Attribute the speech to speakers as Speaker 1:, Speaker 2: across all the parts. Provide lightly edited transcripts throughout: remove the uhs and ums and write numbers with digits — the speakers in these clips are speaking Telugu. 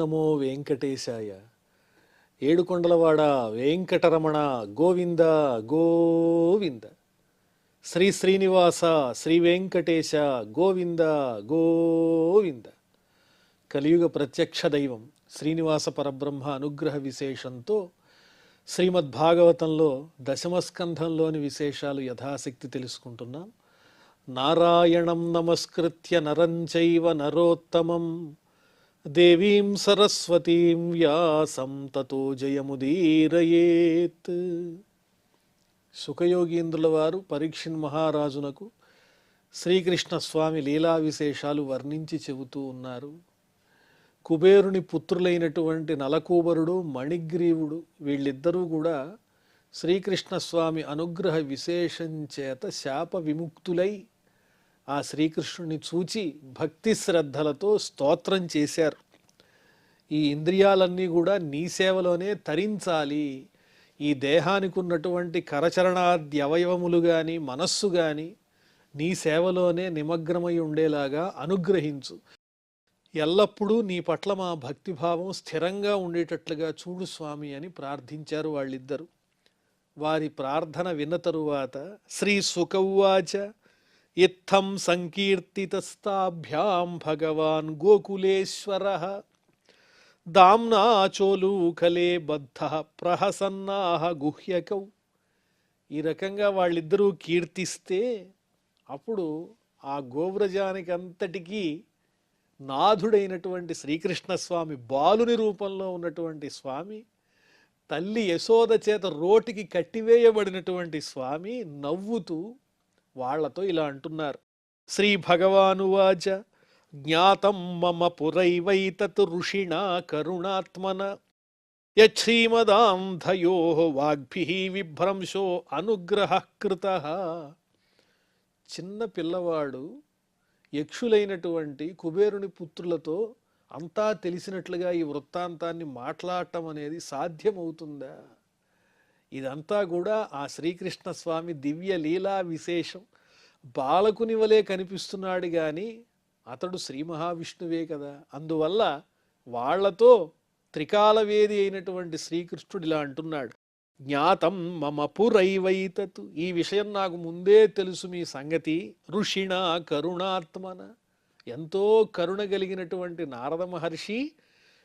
Speaker 1: నమో వెంకటేశాయ. ఏడుకొండలవాడ వెంకటరమణ గోవింద గోవింద. శ్రీ శ్రీనివాస శ్రీ వెంకటేశ గోవింద గోవింద. కలియుగ ప్రత్యక్ష దైవం శ్రీనివాస పరబ్రహ్మ అనుగ్రహ విశేషంతో శ్రీమద్భాగవతంలో దశమస్కంధంలోని విశేషాలు యథాశక్తి తెలుసుకుంటున్నాం. నారాయణం నమస్కృత్య నరం చైవ నరోత్తమం దేవీం సరస్వతీం వ్యాసం తతో జయముదీరయేత్. సుఖయోగీంద్రుల వారు పరీక్షిన్ మహారాజునకు శ్రీకృష్ణ స్వామి లీలా విశేషాలు వర్ణించి చెబుతూ ఉన్నారు. కుబేరుని పుత్రులైనటువంటి నలకూబరుడు మణిగ్రీవుడు వీళ్ళిద్దరూ కూడా శ్రీకృష్ణ స్వామి అనుగ్రహ విశేషం చేత శాప విముక్తులై ఆ శ్రీకృష్ణుని చూచి భక్తి శ్రద్ధలతో స్తోత్రం చేశారు. ఈ ఇంద్రియాలన్నీ కూడా నీ సేవలోనే తరించాలి, ఈ దేహానికి ఉన్నటువంటి కరచరణాద్య అవయవములు కానీ మనస్సు కానీ నీ సేవలోనే నిమగ్నమై ఉండేలాగా అనుగ్రహించు, ఎల్లప్పుడూ నీ పట్ల మా భక్తిభావం స్థిరంగా ఉండేటట్లుగా చూడు స్వామి అని ప్రార్థించారు వాళ్ళిద్దరు. వారి ప్రార్థన విన్న తరువాత శ్రీ సుకౌవాచ ఇత్థం సంకీర్తితస్తాభ్యాం భగవాన్ గోకులేశ్వరః దామ్నా చోలూకలే బద్ధః ప్రహసన్నాః గుహ్యకౌ. ఈ రకంగా వాళ్ళిద్దరూ కీర్తిస్తే అప్పుడు ఆ గోవ్రజానికి అంతటికీ నాథుడైనటువంటి శ్రీకృష్ణస్వామి, బాలుని రూపంలో ఉన్నటువంటి స్వామి, తల్లి యశోద చేత రోటికి కట్టివేయబడినటువంటి స్వామి నవ్వుతూ వాళ్లతో ఇలా అంటున్నారు. శ్రీ భగవానువాచ జ్ఞాతం మమ పురైవైతత్ ఋషిణా కరుణాత్మన యశ్రీమదాంధయో వాగ్భిః విభ్రంశో అనుగ్రహః కృతః. చిన్న పిల్లవాడు యక్షులైనటువంటి కుబేరుని పుత్రులతో అంతా తెలిసినట్లుగా ఈ వృత్తాంతాన్ని మాట్లాడటం అనేది సాధ్యమవుతుందా? ఇదంతా కూడా ఆ శ్రీకృష్ణ స్వామి దివ్య లీలా విశేషం. బాలకుని వలె కనిపిస్తున్నాడు కానీ అతడు శ్రీ మహావిష్ణువే కదా. అందువల్ల వాళ్లతో త్రికాలవేది అయినటువంటి శ్రీకృష్ణుడు ఇలా అంటున్నాడు, జ్ఞాతం మమ పురైవైతత్, ఈ విషయం నాకు ముందే తెలుసు మీ సంగతి. ఋషిణ కరుణాత్మన, ఎంతో కరుణ కలిగినటువంటి నారద మహర్షి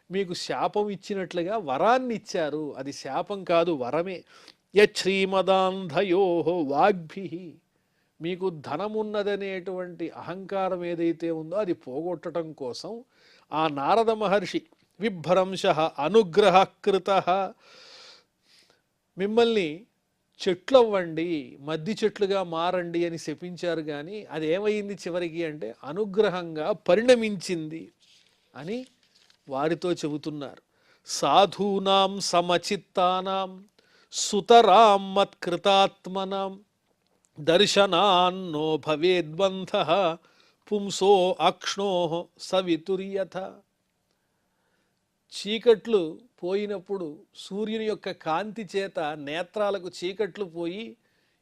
Speaker 1: మీకు శాపం ఇచ్చినట్లుగా వరాన్ని ఇచ్చారు. అది శాపం కాదు, వరమే. యశ్రీమదాంధయో వాగ్భిః, మీకు ధనమున్నదనేటువంటి అహంకారం ఏదైతే ఉందో అది పోగొట్టడం కోసం ఆ నారద మహర్షి విభ్రంశ అనుగ్రహ కృతః, మిమ్మల్ని చెట్లు అవ్వండి, మద్ది చెట్లుగా మారండి అని శపించారు. కానీ అది ఏమైంది చివరికి అంటే అనుగ్రహంగా పరిణమించింది అని వారితో చెబుతున్నారు. సాధూనాం సమచిత్తానాం సుతరాం మత్కృతాత్మనాం దర్శనాన్నో భవేద్బంధః పుంసో అక్ష్ణో సవితుర్యథ. చీకట్లు పోయినప్పుడు సూర్యుని యొక్క కాంతి చేత నేత్రాలకు చీకట్లు పోయి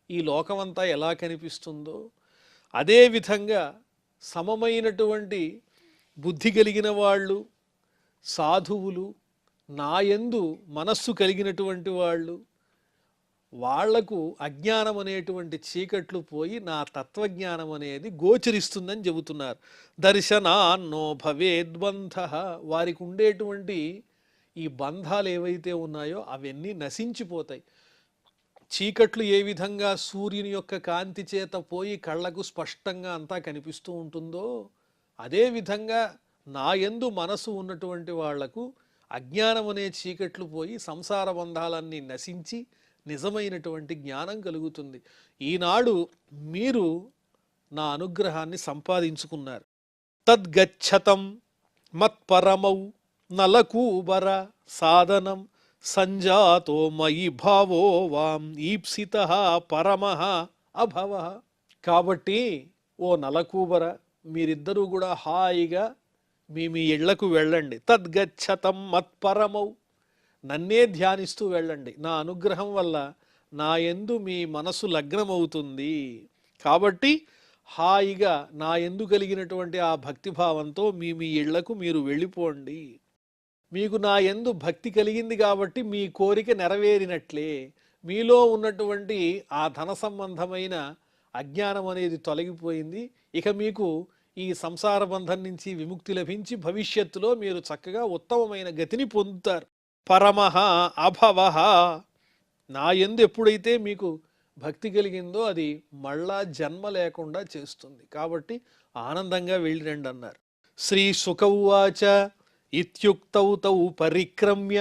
Speaker 1: ఈ లోకమంతా ఎలా కనిపిస్తుందో అదేవిధంగా సమమైనటువంటి బుద్ధి కలిగిన వాళ్ళు, సాధువులు, నాయందు మనస్సు కలిగినటువంటి వాళ్ళు, వాళ్లకు అజ్ఞానం అనేటువంటి చీకట్లు పోయి నా తత్వజ్ఞానం అనేది గోచరిస్తుందని చెబుతున్నారు. దర్శనాన్నో భవేద్బంధః, వారికి ఉండేటువంటి ఈ బంధాలు ఏవైతే ఉన్నాయో అవన్నీ నశించిపోతాయి. చీకట్లు ఏ విధంగా సూర్యుని యొక్క కాంతి చేత పోయి కళ్ళకు స్పష్టంగా అంతా కనిపిస్తూ ఉంటుందో అదేవిధంగా నా యందు మనసు ఉన్నటువంటి వాళ్లకు అజ్ఞానం అనే చీకట్లు పోయి సంసార బంధాలన్నీ నశించి నిజమైనటువంటి జ్ఞానం కలుగుతుంది. ఈనాడు మీరు నా అనుగ్రహాన్ని సంపాదించుకున్నారు. తద్గచ్చతం మత్పరమౌ నలకూబర సాధనం సంజాతో మయి భావో వాం ఈప్సితః పరమః అభవః. కాబట్టి ఓ నలకూబర, మీరిద్దరూ కూడా హాయిగా మీ ఇళ్లకు వెళ్ళండి. తద్గచ్చతం మత్పరమౌ, నన్నే ధ్యానిస్తూ వెళ్ళండి. నా అనుగ్రహం వల్ల నా యందు మీ మనసు లగ్నమవుతుంది. కాబట్టి హాయిగా నా యందు కలిగినటువంటి ఆ భక్తిభావంతో మీ ఇళ్లకు మీరు వెళ్ళిపోండి. మీకు నా యందు భక్తి కలిగింది కాబట్టి మీ కోరిక నెరవేరినట్లే. మీలో ఉన్నటువంటి ఆ ధన సంబంధమైన అజ్ఞానం అనేది తొలగిపోయింది. ఇక మీకు ఈ సంసార బంధం నుంచి విముక్తి లభించి భవిష్యత్తులో మీరు చక్కగా ఉత్తమమైన గతిని పొందుతారు. పరమః అభవః, నా యందు ఎప్పుడైతే మీకు భక్తి కలిగిందో అది మళ్ళా జన్మ లేకుండా చేస్తుంది. కాబట్టి ఆనందంగా వెళ్ళిరండి అన్నారు. శ్రీ శుక ఉవాచ ఇత్యుక్తౌ తౌ పరిక్రమ్య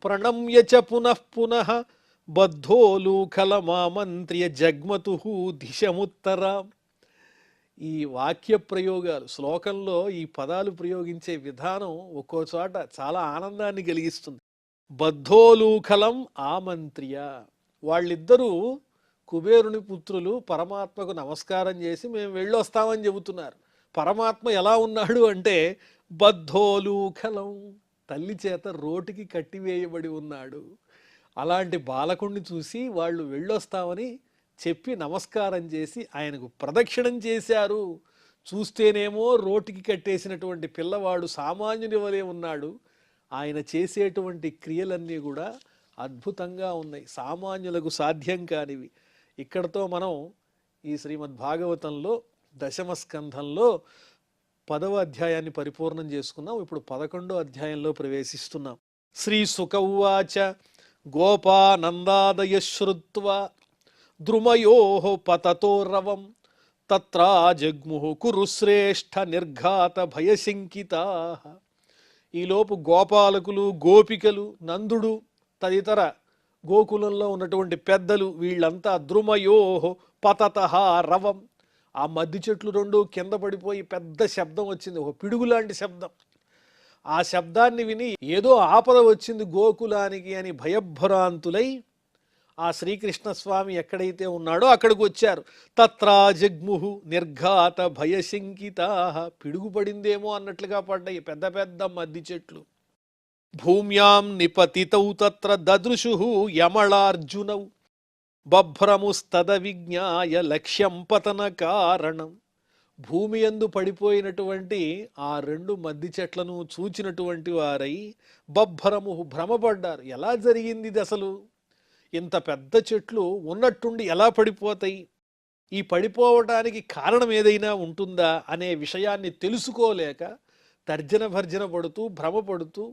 Speaker 1: ప్రణమ్య చ పునః పునః బద్ధోలూఖలమామంత్ర్య జగ్మతుః దిశముత్తరాం. ఈ వాక్య ప్రయోగాలు శ్లోకంలో ఈ పదాలు ప్రయోగించే విధానం ఒక్కో చోట చాలా ఆనందాన్ని కలిగిస్తుంది. బద్ధోలూఖలం ఆమంత్ర్య, వాళ్ళిద్దరూ కుబేరుని పుత్రులు పరమాత్మకు నమస్కారం చేసి మేము వెళ్ళొస్తామని చెబుతున్నారు. పరమాత్మ ఎలా ఉన్నాడు అంటే బద్ధోలూఖలం, తల్లి చేత రోటికి కట్టివేయబడి ఉన్నాడు. అలాంటి బాలకుణ్ణి చూసి వాళ్ళు వెళ్ళొస్తామని చెప్పి నమస్కారం చేసి ఆయనకు ప్రదక్షిణం చేశారు. చూస్తేనేమో రోటికి కట్టేసినటువంటి పిల్లవాడు సామాన్యుని వలె ఉన్నాడు. ఆయన చేసేటువంటి క్రియలన్నీ కూడా అద్భుతంగా ఉన్నాయి, సామాన్యులకు సాధ్యం కానివి. ఇక్కడతో మనం ఈ శ్రీమద్ భాగవతంలో దశమ స్కంధంలో 10వ అధ్యాయాన్ని పరిపూర్ణం చేసుకున్నాం. ఇప్పుడు 11వ అధ్యాయంలో ప్రవేశిస్తున్నాం. శ్రీ శుక ఉవాచ గోపానందాదయ శ్రుత్వా ద్రుమయోః పతతో రవం తత్రా జగ్ముః కురుశ్రేష్ఠ నిర్ఘాత భయశంకితాః. ఈలోపు గోపాలకులు, గోపికలు, నందుడు తదితర గోకులంలో ఉన్నటువంటి పెద్దలు వీళ్ళంతా ద్రుమయోః పతతః రవం, ఆ మద్ది చెట్లు రెండు కింద పడిపోయి పెద్ద శబ్దం వచ్చింది, ఒక పిడుగులాంటి శబ్దం. ఆ శబ్దాన్ని విని ఏదో ఆపద వచ్చింది గోకులానికి అని భయభ్రాంతులై ఆ శ్రీకృష్ణస్వామి ఎక్కడైతే ఉన్నాడో అక్కడికి వచ్చారు. తత్రా జగ్ముహు నిర్ఘాత భయశంకితాః, పిడుగు పడిందేమో అన్నట్లుగా పడ్డాయి పెద్ద పెద్ద మద్ది చెట్లు. భూమ్యాం నిపతితౌ తత్ర దదృశుః యమళార్జునౌ బభ్రముస్తద విజ్ఞాయ లక్ష్యం పతన కారణం. భూమి యందు పడిపోయినటువంటి ఆ రెండు మద్ది చెట్లను చూచినటువంటి వారై బభ్రము భ్రమపడ్డారు. ఎలా జరిగింది ఇది అసలు? ఇంత పెద్ద చెట్లు ఉన్నట్టుండి ఎలా పడిపోతాయి? ఈ పడిపోవటానికి కారణం ఏదైనా ఉంటుందా అనే విషయాన్ని తెలుసుకోలేక తర్జన భర్జన పడుతూ భ్రమపడుతూ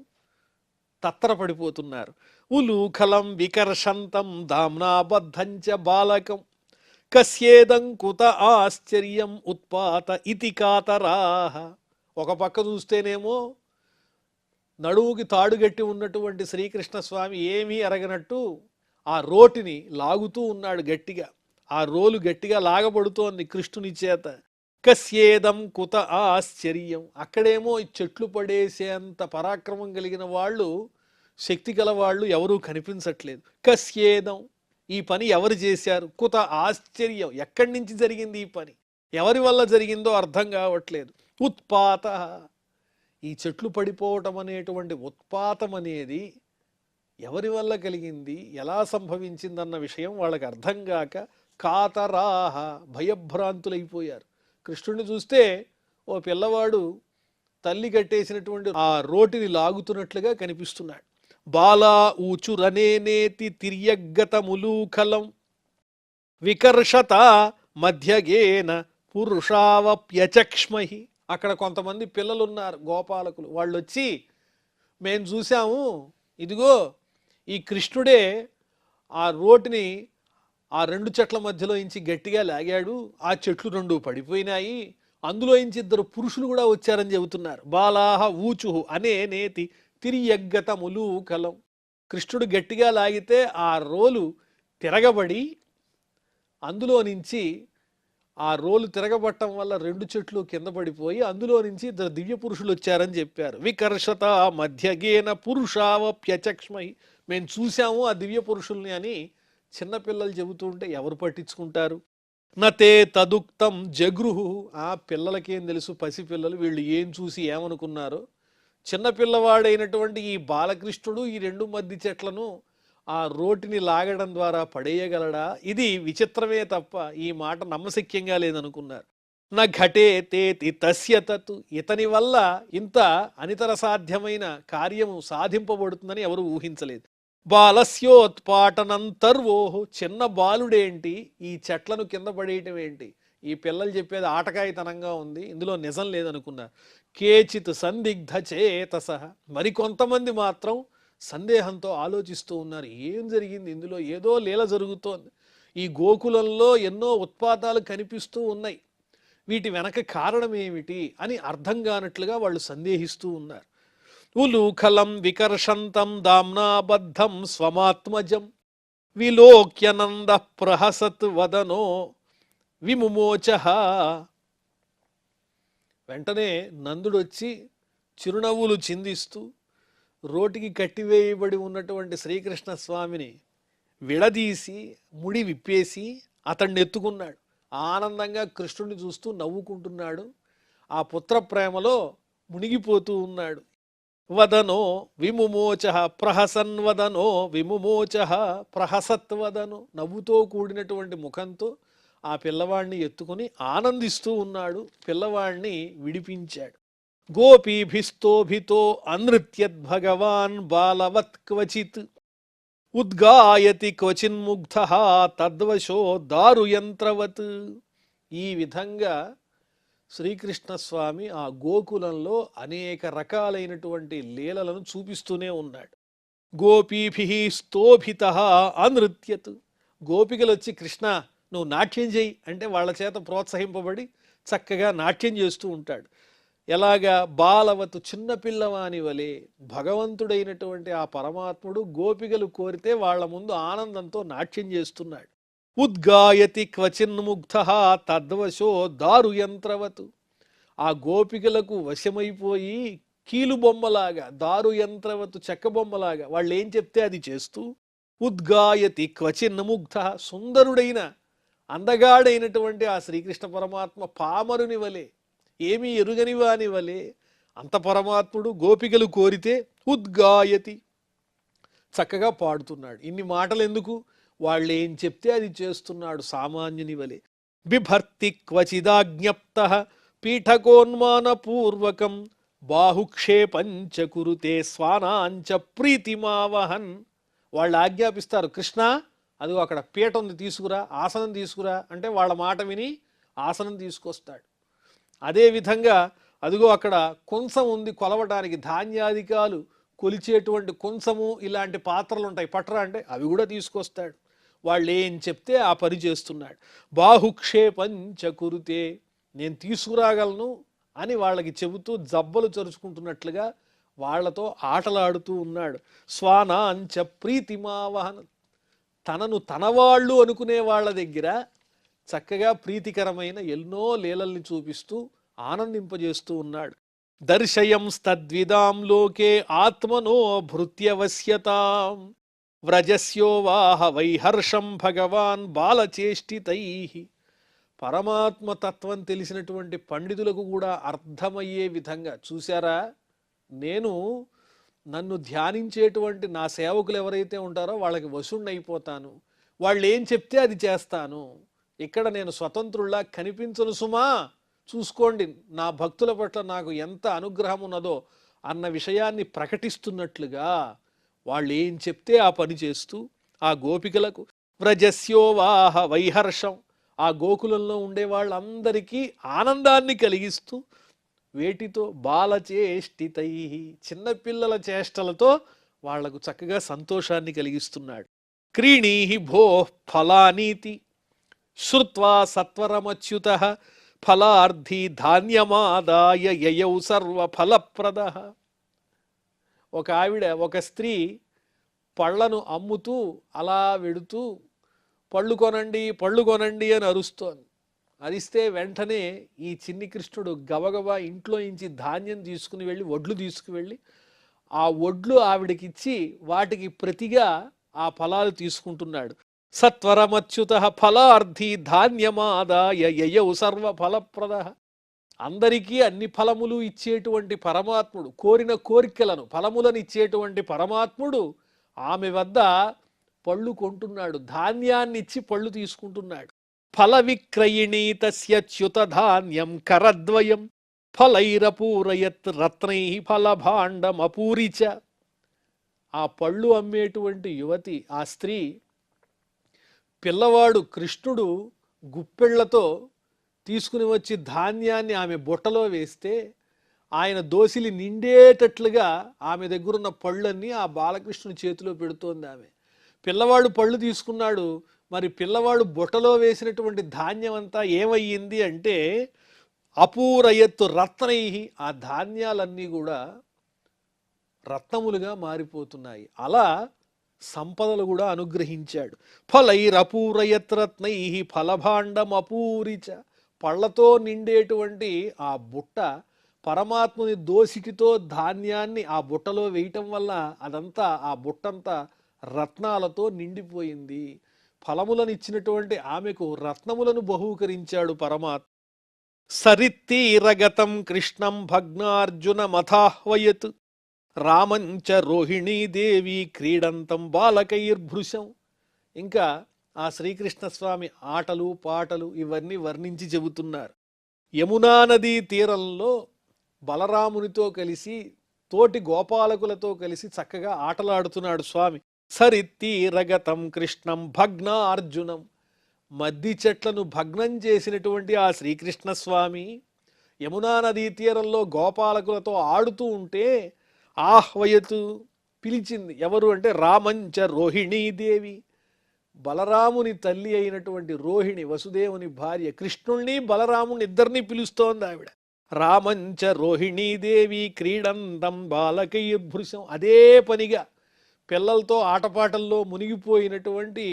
Speaker 1: తత్తరపడిపోతున్నారు. ఉలూఖలం వికర్షంతం దామ్నాబద్ధంచ బాలకం కస్యేదం కుత ఆశ్చర్యం ఉత్పాత ఇతి కాతరాహ. ఒక పక్క చూస్తేనేమో నడువుకి తాడుగట్టి ఉన్నటువంటి శ్రీకృష్ణస్వామి ఏమీ అరగనట్టు ఆ రోటిని లాగుతూ ఉన్నాడు గట్టిగా. ఆ రోలు గట్టిగా లాగబడుతోంది కృష్ణుని చేత. కస్యేదం కుత ఆశ్చర్యం, అక్కడేమో ఈ చెట్లు పడేసేంత పరాక్రమం కలిగిన వాళ్ళు, శక్తి గల వాళ్ళు ఎవరూ కనిపించట్లేదు. కస్యేదం, ఈ పని ఎవరు చేశారు? కుత ఆశ్చర్యం, ఎక్కడి నుంచి జరిగింది ఈ పని, ఎవరి వల్ల జరిగిందో అర్థం కావట్లేదు. ఉత్పాత, ఈ చెట్లు పడిపోవటం అనేటువంటి ఉత్పాతం అనేది ఎవరి వల్ల కలిగింది, ఎలా సంభవించిందన్న విషయం వాళ్ళకి అర్థం కాక కాతరాహ, భయభ్రాంతులైపోయారు. కృష్ణుడిని చూస్తే ఓ పిల్లవాడు తల్లి కట్టేసినటువంటి ఆ రోటిని లాగుతున్నట్లుగా కనిపిస్తున్నాడు. బాలా ఊచురనేనేతి తిర్యగ్గతములూఖలం వికర్షత మధ్యగేన పురుషావప్యచక్ష్మహి. అక్కడ కొంతమంది పిల్లలు ఉన్నారు, గోపాలకులు. వాళ్ళు వచ్చి మేము చూసాము, ఇదిగో ఈ కృష్ణుడే ఆ రోటిని ఆ రెండు చెట్ల మధ్యలో ఇంచి గట్టిగా లాగాడు, ఆ చెట్లు రెండు పడిపోయినాయి, అందులో ఇంచి ఇద్దరు పురుషులు కూడా వచ్చారని చెబుతున్నారు. బాలాహ ఊచుహు అనే నేతి తిరియగ్గతములూఖలం. కృష్ణుడు గట్టిగా లాగితే ఆ రోలు తిరగబడి అందులో నుంచి ఆ రోలు తిరగబట్టం వల్ల రెండు చెట్లు కింద పడిపోయి అందులో నుంచి ఇద్దరు దివ్య పురుషులు వచ్చారని చెప్పారు. వికర్షత మధ్యగేన పురుషావప్యచక్ష్మై, మేము చూసాము ఆ దివ్య పురుషుల్ని అని చిన్నపిల్లలు చెబుతుంటే ఎవరు పట్టించుకుంటారు? నతే తదుక్తం జగృహు, ఆ పిల్లలకేం తెలుసు, పసిపిల్లలు, వీళ్ళు ఏం చూసి ఏమనుకున్నారో. చిన్నపిల్లవాడైనటువంటి ఈ బాలకృష్ణుడు ఈ రెండు మద్ది చెట్లను ఆ రోటిని లాగడం ద్వారా పడేయగలడా? ఇది విచిత్రమే తప్ప ఈ మాట నమ్మశక్యంగా లేదనుకున్నారు. న ఘటే తేతి తస్య తత్, ఇతని వల్ల ఇంత అనితర సాధ్యమైన కార్యము సాధింపబడుతుందని ఎవరు ఊహించలేదు. బాలస్యోత్పాటనంతర్వోహు, చిన్న బాలుడేంటి ఈ చెట్లను కింద పడేయటం ఏంటి, ఈ పిల్లలు చెప్పేది ఆటకాయితనంగా ఉంది, ఇందులో నిజం లేదనుకున్నారు. కేచిత్ సందిగ్ధ చేతసః, మరికొంతమంది మాత్రం సందేహంతో ఆలోచిస్తూ ఉన్నారు. ఏం జరిగింది ఇందులో, ఏదో లీల జరుగుతోంది, ఈ గోకులంలో ఎన్నో ఉత్పాతాలు కనిపిస్తూ ఉన్నాయి, వీటి వెనక కారణం ఏమిటి అని అర్థం కానట్లుగా వాళ్ళు సందేహిస్తూ ఉన్నారు. ఉలూఖలం వికర్షంతం దామ్నాబద్ధం స్వమాత్మజం విలోక్యనంద ప్రహసత్ వదనో విముమోచ. వెంటనే నందుడు వచ్చి చిరునవ్వులు చిందిస్తూ రోటికి కట్టివేయబడి ఉన్నటువంటి శ్రీకృష్ణ స్వామిని విడదీసి ముడి విప్పేసి అతన్ని ఎత్తుకున్నాడు. ఆనందంగా కృష్ణుడిని చూస్తూ నవ్వుకుంటున్నాడు, ఆ పుత్ర ప్రేమలో మునిగిపోతూ ఉన్నాడు. వదనో విముమోచ ప్రహసన్ వదనో విముమోచ ప్రహసత్ వదనో, నవ్వుతో కూడినటువంటి ముఖంతో ఆ పిల్లవాడిని ఎత్తుకుని ఆనందిస్తూ ఉన్నాడు, పిల్లవాడిని విడిపించాడు. గోపీభిస్తోభితో అనృత్యద్ భగవాన్ బాలవత్ క్వచిత్ ఉద్గాయతి క్వచిన్ముగ్ధ తద్వశో దారుయంత్రవత్. ఈ విధంగా శ్రీకృష్ణస్వామి ఆ గోకులంలో అనేక రకాలైనటువంటి లీలలను చూపిస్తూనే ఉన్నాడు. గోపీభి స్తోభిత అనృత్యత్, గోపికలు వచ్చి కృష్ణ నువ్వు నాట్యం చేయి అంటే వాళ్ళ చేత ప్రోత్సహింపబడి చక్కగా నాట్యం చేస్తూ ఉంటాడు. ఎలాగా బాలవతు, చిన్నపిల్లవాని వలె భగవంతుడైనటువంటి ఆ పరమాత్ముడు గోపికలు కోరితే వాళ్ళ ముందు ఆనందంతో నాట్యం చేస్తున్నాడు. ఉద్గాయతి క్వచిన్ముగ్ధ తద్వశో దారుయంత్రవతు, ఆ గోపికలకు వశమైపోయి కీలుబొమ్మలాగా, దారుయంత్రవతు చెక్క బొమ్మలాగా వాళ్ళు ఏం చెప్తే అది చేస్తూ, ఉద్గాయతి క్వచిన్ముగ్ధ, సుందరుడైన అందగాడైనటువంటి ఆ శ్రీకృష్ణ పరమాత్మ పామరుని వలె, ఏమీ ఎరుగని వాని వలె అంత పరమాత్ముడు గోపికలు కోరితే ఉద్గాయతి చక్కగా పాడుతున్నాడు. ఇన్ని మాటలు ఎందుకు, వాళ్ళు ఏం చెప్తే అది చేస్తున్నాడు సామాన్యుని వలె. బిభర్తి క్వచిదాజ్ఞప్త పీఠకోన్మానపూర్వకం బాహుక్షేపంచ కురుతే స్వానాంచ ప్రీతిమావహన్. వాళ్ళు ఆజ్ఞాపిస్తారు, కృష్ణ అదిగో అక్కడ పీఠ ఉంది తీసుకురా, ఆసనం తీసుకురా అంటే వాళ్ళ మాట విని ఆసనం తీసుకొస్తాడు. అదేవిధంగా అదిగో అక్కడ కుంసం ఉంది కొలవటానికి, ధాన్యాధికాలు కొలిచేటువంటి కుంసము ఇలాంటి పాత్రలు ఉంటాయి పట్రా అంటే అవి కూడా తీసుకొస్తాడు. వాళ్ళు ఏం చెప్తే ఆ పని చేస్తున్నాడు. బాహుక్షేపంచ కురుతే, నేను తీసుకురాగలను అని వాళ్ళకి చెబుతూ జబ్బలు చరుచుకుంటున్నట్లుగా వాళ్లతో ఆటలాడుతూ ఉన్నాడు. స్వానాంచ ప్రీతిమావహన, తనను తనవాళ్ళు అనుకునే వాళ్ళ దగ్గర చక్కగా ప్రీతికరమైన ఎన్నో లీలల్ని చూపిస్తూ ఆనందింపజేస్తూ ఉన్నాడు. దర్శయంస్తద్విదాం లోకే ఆత్మనో భృత్యవశ్యతాం వ్రజస్యోవాహ వైహర్షం భగవాన్ బాలచేష్టితై. పరమాత్మ తత్వం తెలిసినటువంటి పండితులకు కూడా అర్థమయ్యే విధంగా చూశారా, నన్ను ధ్యానించేటువంటి నా సేవకులు ఎవరైతే ఉంటారో వాళ్ళకి వశుణ్ణైపోతాను, వాళ్ళు ఏం చెప్తే అది చేస్తాను, ఇక్కడ నేను స్వతంత్రుల్లా కనిపించను సుమా, చూసుకోండి నా భక్తుల పట్ల నాకు ఎంత అనుగ్రహం ఉన్నదో అన్న విషయాన్ని ప్రకటిస్తున్నట్లుగా వాళ్ళు ఏం చెప్తే ఆ పని చేస్తూ ఆ గోపికలకు వ్రజస్యోవాహ వైహర్షం, ఆ గోకులంలో ఉండే వాళ్ళందరికీ ఆనందాన్ని కలిగిస్తూ వేటితో బాలచేష్టితై, చిన్నపిల్లల చేష్టలతో వాళ్లకు చక్కగా సంతోషాన్ని కలిగిస్తున్నాడు. క్రీణీహి భో ఫలానీతి శ్రుత్వా సత్వరమచ్యుత ఫలార్థి ధాన్యమాదాయ యయౌ సర్వఫలప్రద. ఒక ఆవిడ, ఒక స్త్రీ పళ్ళను అమ్ముతూ అలా వెడుతూ పళ్ళు కొనండి పళ్ళు కొనండి అని అరుస్తోంది. అరిస్తే వెంటనే ఈ చిన్ని కృష్ణుడు గబగబా ఇంట్లో నుంచి ధాన్యం తీసుకుని వెళ్ళి వడ్లు తీసుకువెళ్ళి ఆ వడ్లు ఆవిడకిచ్చి వాటికి ప్రతిగా ఆ ఫలాలు తీసుకుంటున్నాడు. సత్వరమచ్యుత ఫలార్థి ధాన్యమాదాయ యయౌ సర్వఫలప్రద. అందరికీ అన్ని ఫలములు ఇచ్చేటువంటి పరమాత్ముడు, కోరిన కోరికలను ఫలములను ఇచ్చేటువంటి పరమాత్ముడు ఆమె వద్ద పళ్ళు కొంటున్నాడు, ధాన్యాన్ని ఇచ్చి పళ్ళు తీసుకుంటున్నాడు. ఫల విక్రయిణీ తస్య చ్యుతధాన్యం కరద్వయం ఫలైరపూరయత్ రత్నై ఫలభాండమపూరిచ. ఆ పళ్ళు అమ్మేటువంటి యువతి, ఆ స్త్రీ, పిల్లవాడు కృష్ణుడు గుప్పెళ్లతో తీసుకుని వచ్చి ధాన్యాన్ని ఆమె బుట్టలో వేస్తే ఆయన దోసిలి నిండేటట్లుగా ఆమె దగ్గరున్న పళ్ళన్నీ ఆ బాలకృష్ణుని చేతిలో పెడుతోంది ఆమె. పిల్లవాడు పళ్ళు తీసుకున్నాడు, మరి పిల్లవాడు బుట్టలో వేసినటువంటి ధాన్యం అంతా ఏమయ్యింది అంటే అపూరయత్తు రత్నై, ఆ ధాన్యాలన్నీ కూడా రత్నములుగా మారిపోతున్నాయి. అలా సంపదలు కూడా అనుగ్రహించాడు. ఫలైరపూరయత్ రత్నై ఫలభాండమపూరిచ. పళ్ళతో నిండేటువంటి ఆ బుట్ట పరమాత్ముని దోసిటితో ధాన్యాన్ని ఆ బుట్టలో వేయటం వల్ల అదంతా, ఆ బుట్టంతా రత్నాలతో నిండిపోయింది. ఫలములను ఇచ్చినటువంటి ఆమెకు రత్నములను బహూకరించాడు పరమాత్మ. సరిత్తీరగతం కృష్ణం భగ్నార్జున మథాహ్వయత్ రామంచ రోహిణీదేవి క్రీడంతం బాలకైర్భృశం. ఇంకా ఆ శ్రీకృష్ణస్వామి ఆటలు పాటలు ఇవన్నీ వర్ణించి చెబుతున్నారు. యమునా నదీ తీరంలో బలరామునితో కలిసి, తోటి గోపాలకులతో కలిసి చక్కగా ఆటలాడుతున్నాడు స్వామి. సరిత్తీరగతం కృష్ణం భగ్నార్జునం. మద్ది చెట్లను భగ్నం చేసినటువంటి ఆ శ్రీకృష్ణస్వామి యమునా నదీ తీరంలో గోపాలకులతో ఆడుతూ ఉంటే ఆహ్వయతు, పిలిచింది. ఎవరు అంటే రామంచ రోహిణీదేవి, బలరాముని తల్లి అయినటువంటి రోహిణి, వసుదేవుని భార్య, కృష్ణుణ్ణి బలరాముని ఇద్దరిని పిలుస్తోంది ఆవిడ. రామంచ రోహిణీదేవి క్రీడంతం బాలకైర్భృశం. అదే పనిగా పిల్లలతో ఆటపాటల్లో మునిగిపోయినటువంటి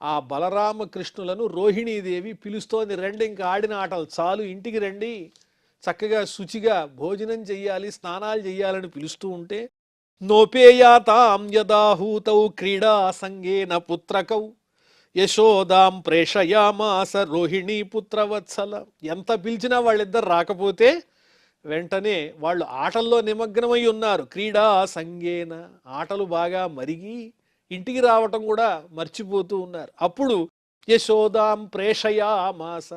Speaker 1: ఆ బలరామ కృష్ణులను రోహిణీదేవి పిలుస్తోంది. రండి, ఇంకా ఆడిన ఆటలు చాలు, ఇంటికి రండి, చక్కగా శుచిగా భోజనం చెయ్యాలి, స్నానాలు చెయ్యాలని పిలుస్తూ ఉంటే నోపేయాతాం యదాహూతౌ క్రీడా సంగేన పుత్రకౌ యశోదాం ప్రేషయామాస రోహిణీ పుత్రవత్సల. ఎంత పిలిచినా వాళ్ళిద్దరు రాకపోతే వెంటనే వాళ్ళు ఆటల్లో నిమగ్నమై ఉన్నారు. క్రీడా సంగేన, ఆటలు బాగా మరిగి ఇంటికి రావటం కూడా మర్చిపోతూ ఉన్నారు. అప్పుడు యశోదాం ప్రేషయామాస,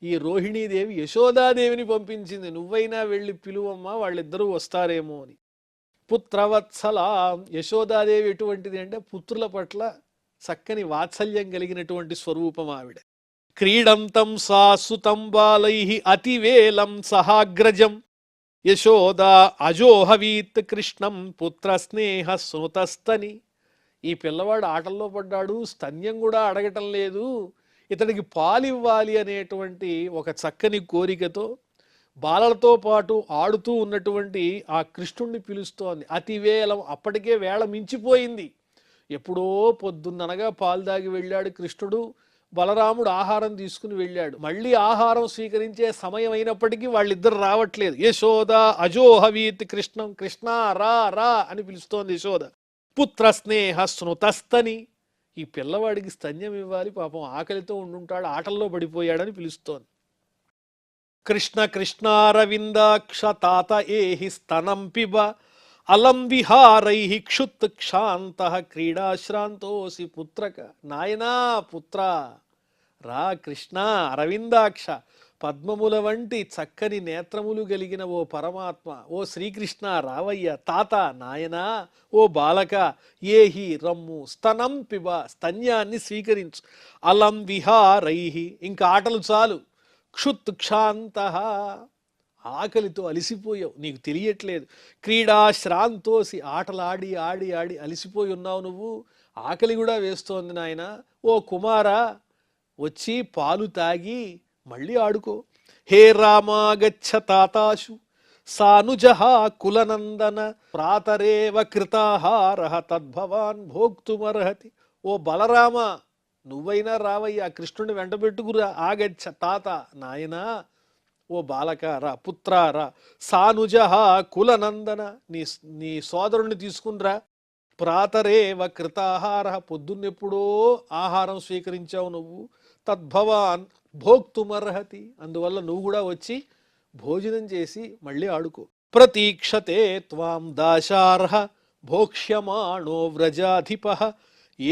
Speaker 1: ఈ రోహిణీదేవి యశోదాదేవిని పంపించింది, నువ్వైనా వెళ్ళి పిలువమ్మా, వాళ్ళిద్దరూ వస్తారేమో అని. పుత్రవత్సల, యశోదాదేవి ఎటువంటిది అంటే పుత్రుల పట్ల చక్కని వాత్సల్యం కలిగినటువంటి స్వరూపం ఆవిడ. క్రీడంతం సాసుతం బాలై అతివేలం సహాగ్రజం యశోదా అజోహవీత్ కృష్ణం పుత్ర స్నేహ స్నుతస్తని. ఈ పిల్లవాడు ఆటల్లో పడ్డాడు, స్తన్యం కూడా అడగటం లేదు, ఇతడికి పాలివ్వాలి అనేటువంటి ఒక చక్కని కోరికతో బాలలతో పాటు ఆడుతూ ఉన్నటువంటి ఆ కృష్ణుణ్ణి పిలుస్తోంది. అతివేలం, అప్పటికే వేళ మించిపోయింది. ఎప్పుడో పొద్దున్ననగా పాలు దాగి వెళ్ళాడు కృష్ణుడు, బలరాముడు ఆహారం తీసుకుని వెళ్ళాడు. మళ్ళీ ఆహారం స్వీకరించే సమయం అయినప్పటికీ వాళ్ళిద్దరు రావట్లేదు. యశోద అజోహవీత్ కృష్ణం, కృష్ణ రా రా అని పిలుస్తోంది యశోద. పుత్ర స్నేహ స్నుతస్తని, ఈ పిల్లవాడికి స్తన్యం ఇవ్వాలి, పాపం ఆకలితో ఉండుంటాడు, ఆటల్లో పడిపోయాడని పిలుస్తోంది. కృష్ణ కృష్ణారవిందాక్ష తాత ఏహి స్తనం పిబ అలం విహారై క్షుత్ క్షాంత క్రీడాశ్రాంతోసి పుత్రక. నాయనా పుత్ర రా, కృష్ణ అరవిందాక్ష, పద్మముల వంటి చక్కని నేత్రములు కలిగిన ఓ పరమాత్మ, ఓ శ్రీకృష్ణ రావయ్య. తాత, నాయనా, ఓ బాలక, ఏహి రమ్ము, స్తనం పిబ, స్తన్యాన్ని స్వీకరించు. అలం విహారై, ఇంకా ఆటలు చాలు. క్షుత్ క్షాంత, ఆకలితో అలిసిపోయావు, నీకు తెలియట్లేదు. క్రీడా శ్రాంతోసి, ఆటలాడి ఆడి ఆడి అలిసిపోయి ఉన్నావు నువ్వు, ఆకలి కూడా వేస్తోంది నాయన. ఓ కుమారా, వచ్చి పాలు తాగి మళ్ళీ ఆడుకో. హే రామాగచ్చ తాతాశు సానుజహ కులనందన ప్రాతరేవ కృతాహార తద్భవాన్ భోక్తుమర్హతి. ఓ బలరామ, నువ్వైనా రావయ్యా, కృష్ణుని వెంటబెట్టుకురా. ఆగచ్చ తాత, నాయనా, ఓ బాలక రా, పుత్ర రా. సానుజహ కులనందన, నీ సోదరుణ్ణి తీసుకునిరా. ప్రాతరేవ కృతాహార, పొద్దున్నెప్పుడో ఆహారం స్వీకరించావు నువ్వు. తద్భవాన్ భోక్తుమర్హతి, అందువల్ల నువ్వు కూడా వచ్చి భోజనం చేసి మళ్ళీ ఆడుకో. ప్రతీక్షతే త్వాం దాశార్హ భోక్ష్యమాణో వ్రజాధిప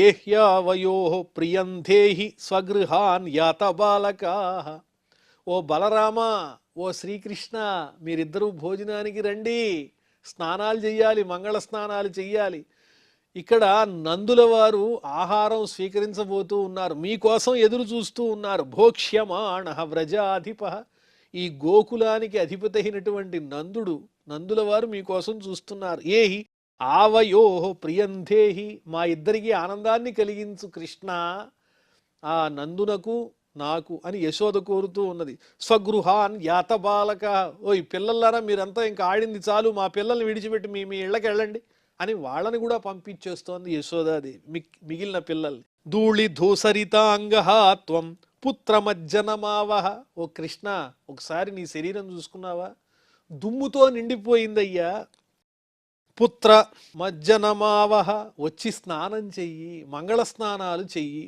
Speaker 1: ఏహ్యావయో ప్రియంధేహి స్వగృహాన్ యాత బాలకా. ఓ బలరామ, ఓ శ్రీకృష్ణ, మీరిద్దరూ భోజనానికి రండి, స్నానాలు చెయ్యాలి, మంగళ స్నానాలు చెయ్యాలి. ఇక్కడ నందుల వారు ఆహారం స్వీకరించబోతూ ఉన్నారు, మీకోసం ఎదురు చూస్తూ ఉన్నారు. భోక్ష్యమాణ వ్రజాధిప, ఈ గోకులానికి అధిపతి అయినటువంటి నందుల వారు మీకోసం చూస్తున్నారు. ఏహి ఆవయో ప్రియంధేహి, మా ఇద్దరికి ఆనందాన్ని కలిగించు కృష్ణ, ఆ నందునకు నాకు అని యశోద కోరుతూ ఉన్నది. స్వగృహాన్ యాత బాలక, ఓయ్ పిల్లలారా మీరంతా ఇంకా ఆడింది చాలు, మా పిల్లల్ని విడిచిపెట్టి మీ మీ ఇళ్ళకి వెళ్ళండి అని వాళ్ళని కూడా పంపించేస్తోంది యశోదాది మిగిలిన పిల్లల్ని. ధూళి ధూసరితాంగహాత్వం పుత్రమజ్జనమావహ. ఓ కృష్ణ, ఒకసారి నీ శరీరం చూసుకున్నావా? దుమ్ముతో నిండిపోయిందయ్యా. పుత్ర మజ్జనమావహ, వచ్చి స్నానం చెయ్యి, మంగళ స్నానాలు చెయ్యి.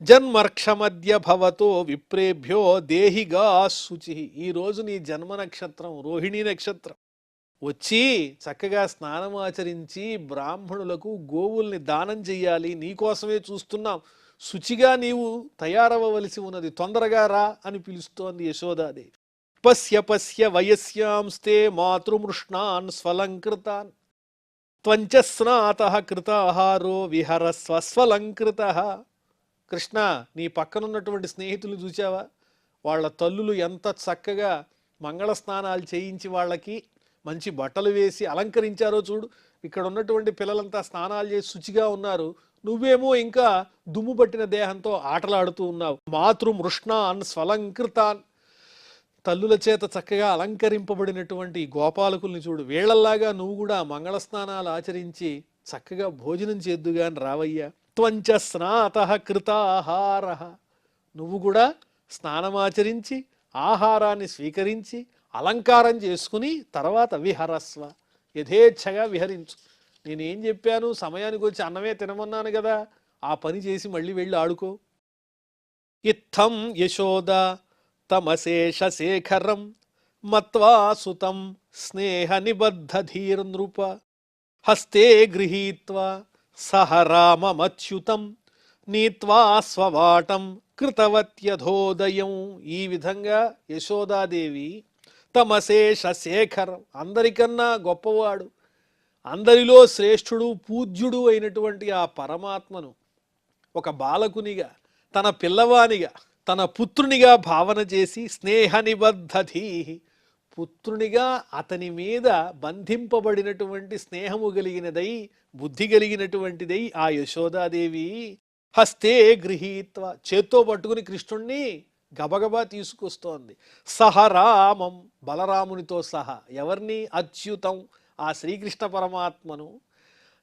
Speaker 1: జన్మర్క్షమద్య భవతో విప్రేభ్యో దేహిగా శుచి. ఈరోజు నీ జన్మ నక్షత్రం రోహిణీ నక్షత్రం. వచ్చి చక్కగా స్నానం ఆచరించి బ్రాహ్మణులకు గోవుల్ని దానం చెయ్యాలి, నీకోసమే చూస్తున్నాం, శుచిగా నీవు తయారవ్వవలసి ఉన్నది, తొందరగా రా అని పిలుస్తోంది యశోదాదేవి. పశ్య పశ్య వయస్యాంస్తే మాతృమృష్ణాన్ స్వలంకృతాన్ త్వంచ స్నాతః కృతాహారో విహరస్వ స్వలంకృతః. కృష్ణ, నీ పక్కనున్నటువంటి స్నేహితులు చూచావా? వాళ్ళ తల్లులు ఎంత చక్కగా మంగళ స్నానాలు చేయించి వాళ్ళకి మంచి బట్టలు వేసి అలంకరించారో చూడు. ఇక్కడ ఉన్నటువంటి పిల్లలంతా స్నానాలు చేసి శుచిగా ఉన్నారు, నువ్వేమో ఇంకా దుమ్ము పట్టిన దేహంతో ఆటలాడుతూ ఉన్నావు. మాతృమృష్ణాన్ స్వలంకృతాన్, తల్లుల చేత చక్కగా అలంకరింపబడినటువంటి గోపాలకుల్ని చూడు. వీళ్ళల్లాగా నువ్వు కూడా మంగళ స్నానాలు ఆచరించి చక్కగా భోజనం చేద్దుగాని రావయ్యా. త్వంచ స్నాతః కృతాహార, నువ్వు కూడా స్నానమాచరించి ఆహారాన్ని స్వీకరించి అలంకారం చేసుకుని తర్వాత విహరస్వ, యథేచ్ఛగా విహరించు. నేనేం చెప్పాను? సమయానికి వచ్చి అన్నమే తినమన్నాను కదా, ఆ పని చేసి మళ్ళీ వెళ్ళి ఆడుకో. ఇత్థం యశోద తమశేష శేఖరం మత్వా సుతం స్నేహ నిబద్ధ ధీర్ నృప హస్తే గృహీత్వా సహ రామమచ్యుతం నీత్వా స్వవాటం కృతవత్యధోదయం. ఈ విధంగా యశోదాదేవి తమశేష శేఖరం, అందరికన్నా గొప్పవాడు, అందరిలో శ్రేష్ఠుడు, పూజ్యుడు అయినటువంటి ఆ పరమాత్మను ఒక బాలకునిగా, తన పిల్లవానిగా, తన పుత్రునిగా భావన చేసి స్నేహ నిబద్ధధీ, పుత్రునిగా అతని మీద బంధింపబడినటువంటి స్నేహము కలిగినదై, బుద్ధి కలిగినటువంటిదై ఆ యశోదాదేవి హస్తే గృహీత్వ, చేత్తో పట్టుకుని కృష్ణుణ్ణి గబగబా తీసుకొస్తోంది. సహరామం, బలరామునితో సహా. ఎవరిని? అచ్యుతం, ఆ శ్రీకృష్ణ పరమాత్మను,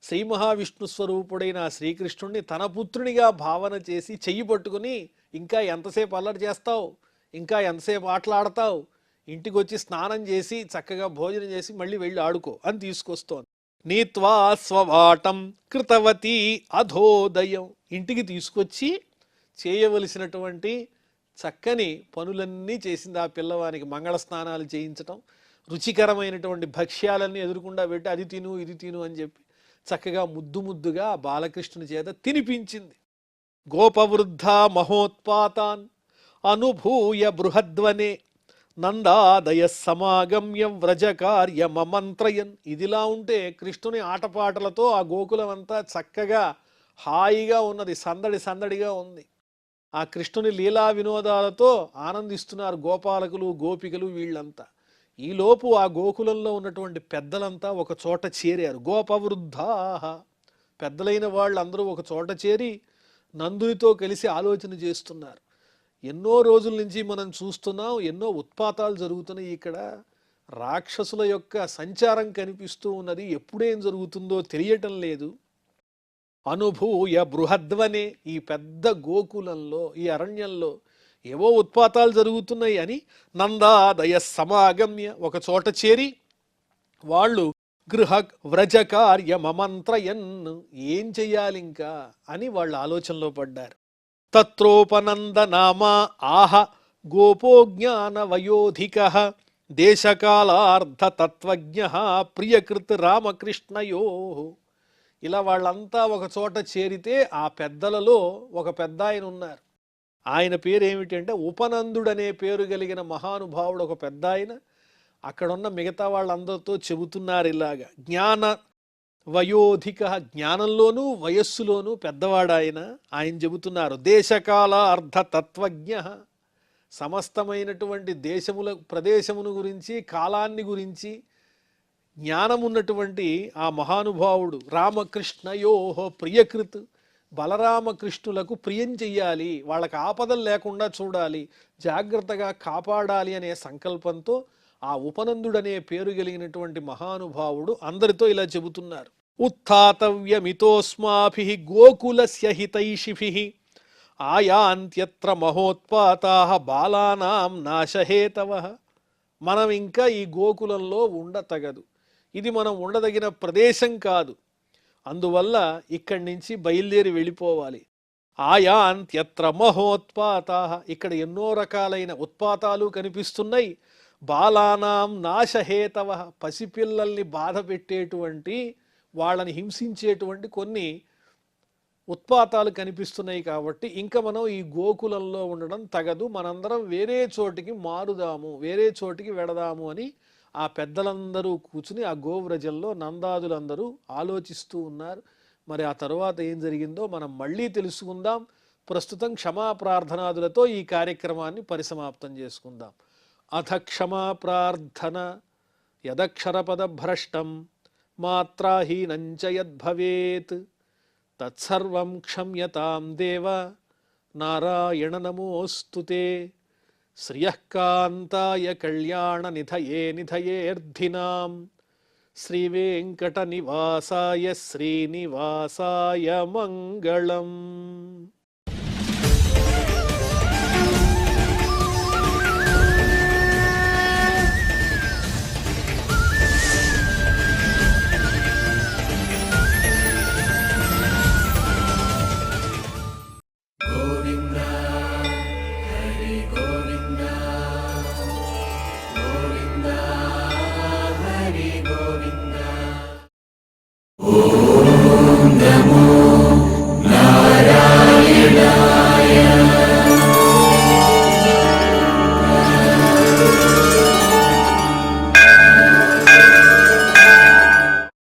Speaker 1: శ్రీ మహావిష్ణు స్వరూపుడైన శ్రీకృష్ణుణ్ణి తన పుత్రునిగా భావన చేసి చెయ్యి పట్టుకుని, ఇంకా ఎంతసేపు అల్లరి చేస్తావు, ఇంకా ఎంతసేపు ఆటలాడతావు, ఇంటికి వచ్చి స్నానం చేసి చక్కగా భోజనం చేసి మళ్ళీ వెళ్ళి ఆడుకో అని తీసుకొస్తోంది. నీత్వా స్వవాటం కృతవతి అధోదయం, ఇంటికి తీసుకొచ్చి చేయవలసినటువంటి చక్కని పనులన్నీ చేసింది ఆ పిల్లవానికి. మంగళ స్నానాలు చేయించటం, రుచికరమైనటువంటి భక్ష్యాలన్నీ ఎదురుకుండా పెట్టి అది తిను ఇది తిను అని చెప్పి చక్కగా ముద్దు ముద్దుగా బాలకృష్ణుని చేత తినిపించింది. గోపవృద్ధ మహోత్పాతాన్ అనుభూయ బృహద్వనే నందాదయ సమాగమ్య వ్రజకార్యమమంత్రయన్. ఇదిలా ఉంటే కృష్ణుని ఆటపాటలతో ఆ గోకులం అంతా చక్కగా హాయిగా ఉన్నది, సందడి సందడిగా ఉంది. ఆ కృష్ణుని లీలా వినోదాలతో ఆనందిస్తున్నారు గోపాలకులు, గోపికలు వీళ్ళంతా. ఈలోపు ఆ గోకులంలో ఉన్నటువంటి పెద్దలంతా ఒక చోట చేరారు. గోపవృద్ధా, పెద్దలైన వాళ్ళందరూ ఒక చోట చేరి నందునితో కలిసి ఆలోచన చేస్తున్నారు. ఎన్నో రోజుల నుంచి మనం చూస్తున్నాం, ఎన్నో ఉత్పాతాలు జరుగుతున్నాయి. ఇక్కడ రాక్షసుల యొక్క సంచారం కనిపిస్తూ ఉన్నది, ఎప్పుడేం జరుగుతుందో తెలియటం లేదు. అనుభూయ బృహద్వనే, ఈ పెద్ద గోకులంలో, ఈ అరణ్యంలో ఏవో ఉత్పాతాలు జరుగుతున్నాయి అని నందాదయ సమాగమ్య, ఒక చోట చేరి వాళ్ళు గృహ వ్రజకార్యమమంత్రయన్, ఏం చెయ్యాలి ఇంకా అని వాళ్ళు ఆలోచనలో పడ్డారు. తత్రోపనందనామా ఆహ గోపోజ్ఞాన వయోధిక దేశకాలార్ధ తత్వజ్ఞ ప్రియకృత్ రామకృష్ణయో. ఇలా వాళ్ళంతా ఒక చోట చేరితే ఆ పెద్దలలో ఒక పెద్ద ఆయన ఉన్నారు. ఆయన పేరు ఏమిటంటే ఉపనందుడనే పేరు కలిగిన మహానుభావుడు ఒక పెద్ద ఆయన. అక్కడున్న మిగతా వాళ్ళందరితో చెబుతున్నారు ఇలాగా. జ్ఞాన వయోధిక, జ్ఞానంలోనూ వయస్సులోనూ పెద్దవాడాయన. ఆయన చెబుతున్నారు దేశకాల అర్ధతత్వజ్ఞ, సమస్తమైనటువంటి దేశముల ప్రదేశమును గురించి కాలాన్ని గురించి జ్ఞానం ఉన్నటువంటి ఆ మహానుభావుడు. రామకృష్ణయోహో ప్రియకృత్, బలరామకృష్ణులకు ప్రియం చెయ్యాలి, వాళ్ళకి ఆపదలు లేకుండా చూడాలి, జాగ్రత్తగా కాపాడాలి అనే సంకల్పంతో ఆ ఉపనందుడనే పేరు కలిగినటువంటి మహానుభావుడు అందరితో ఇలా చెబుతున్నారు. ఉత్థాతవ్యమితోస్మాభిః గోకులస్య హితైషిభిః ఆయాంత్యత్ర మహోత్పాతాః బాలానాం నాశహేతవః. మనం ఇంకా ఈ గోకులంలో ఉండతగదు, ఇది మనం ఉండదగిన ప్రదేశం కాదు, అందువల్ల ఇక్కడి నుంచి బయలుదేరి వెళ్ళిపోవాలి. ఆయాంత్యత్ర మహోత్పాతాః, ఇక్కడ ఎన్నో రకాలైన ఉత్పాతాలు కనిపిస్తున్నాయి. బాలానాం నాశహేతవః, పసిపిల్లల్ని బాధ పెట్టేటువంటి, వాళ్ళని హింసించేటువంటి కొన్ని ఉత్పాతాలు కనిపిస్తున్నాయి. కాబట్టి ఇంకా మనం ఈ గోకులంలో ఉండడం తగదు, మనందరం వేరే చోటికి మారుదాము, వేరే చోటికి వెడదాము అని ఆ పెద్దలందరూ కూర్చుని ఆ గోవ్రజంలో నందాదులందరూ ఆలోచిస్తూ ఉన్నారు. మరి ఆ తరువాత ఏం జరిగిందో మనం మళ్ళీ తెలుసుకుందాం. ప్రస్తుతం క్షమా ప్రార్థనాదులతో ఈ కార్యక్రమాన్ని పరిసమాప్తం చేసుకుందాం. అథ క్షమా ప్రార్థన. యదక్షరపదభ్రష్టం మాత్రాహీనంచ యద్భవేత్ తత్సర్వం క్షమ్యతాం దేవ నారాయణ నమోస్తుతే. శ్రియః కాంతాయ కళ్యాణ నిధయే నిధయేర్థినాం శ్రీవేంకట నివాసాయ శ్రీనివాసాయ మంగళం.